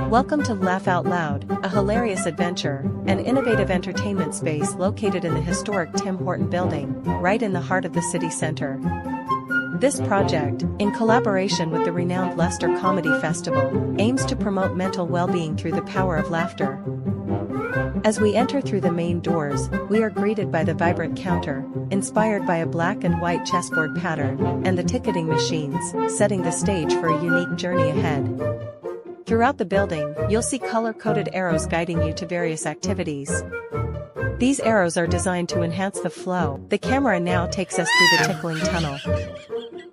Welcome to Laugh Out Loud, a hilarious adventure, an innovative entertainment space located in the historic Tim Horton building, right in the heart of the city center. This project, in collaboration with the renowned Leicester Comedy Festival, aims to promote mental well-being through the power of laughter. As we enter through the main doors, we are greeted by the vibrant counter, inspired by a black and white chessboard pattern, and the ticketing machines, setting the stage for a unique journey ahead. Throughout the building, you'll see color-coded arrows guiding you to various activities. These arrows are designed to enhance the flow. The camera now takes us through the tickling tunnel.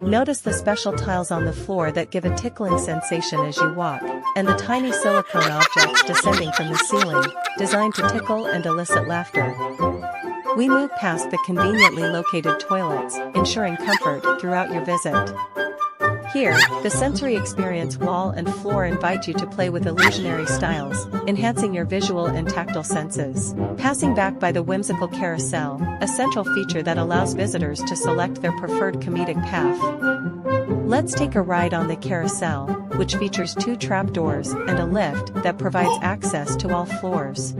Notice the special tiles on the floor that give a tickling sensation as you walk, and the tiny silicone objects descending from the ceiling, designed to tickle and elicit laughter. We move past the conveniently located toilets, ensuring comfort throughout your visit. Here, the sensory experience wall and floor invite you to play with illusionary styles, enhancing your visual and tactile senses. Passing back by the whimsical carousel, a central feature that allows visitors to select their preferred comedic path. Let's take a ride on the carousel, which features 2 trapdoors and a lift that provides access to all floors.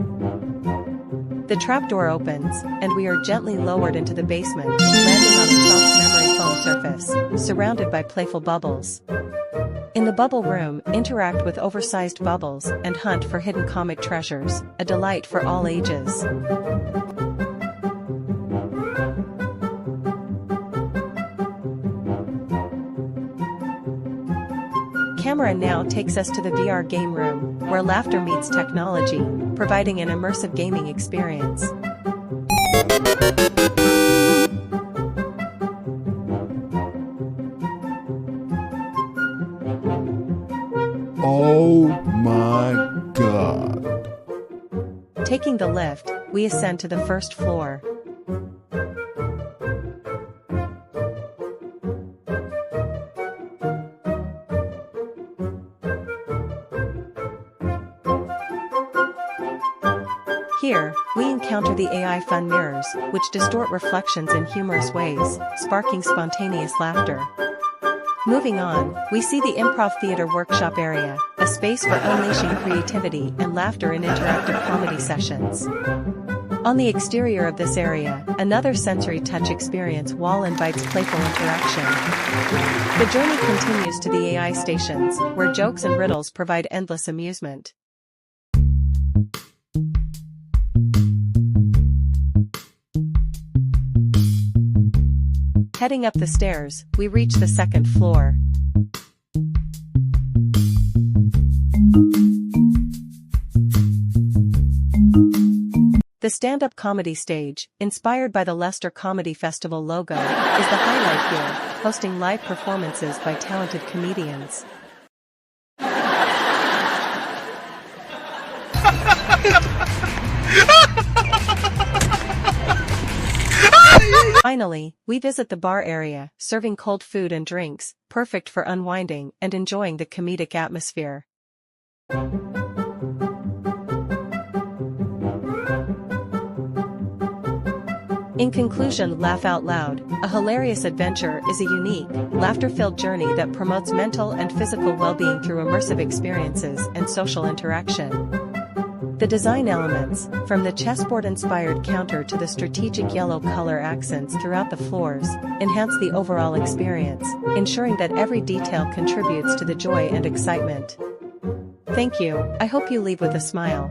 The trapdoor opens, and we are gently lowered into the basement, landing on a soft memory foam surface, surrounded by playful bubbles. In the bubble room, interact with oversized bubbles and hunt for hidden comic treasures, a delight for all ages. Camera now takes us to the VR game room, where laughter meets technology, providing an immersive gaming experience. Oh my God. Taking the lift, we ascend to the first floor. Here, we encounter the AI fun mirrors, which distort reflections in humorous ways, sparking spontaneous laughter. Moving on, we see the improv theater workshop area, a space for unleashing creativity and laughter in interactive comedy sessions. On the exterior of this area, another sensory touch experience wall invites playful interaction. The journey continues to the AI stations, where jokes and riddles provide endless amusement. Heading up the stairs, we reach the second floor. The stand-up comedy stage, inspired by the Leicester Comedy Festival logo, is the highlight here, hosting live performances by talented comedians. Finally, we visit the bar area, serving cold food and drinks, perfect for unwinding and enjoying the comedic atmosphere. In conclusion, Laugh Out Loud, a hilarious adventure, is a unique, laughter-filled journey that promotes mental and physical well-being through immersive experiences and social interaction. The design elements, from the chessboard-inspired counter to the strategic yellow color accents throughout the floors, enhance the overall experience, ensuring that every detail contributes to the joy and excitement. Thank you. I hope you leave with a smile.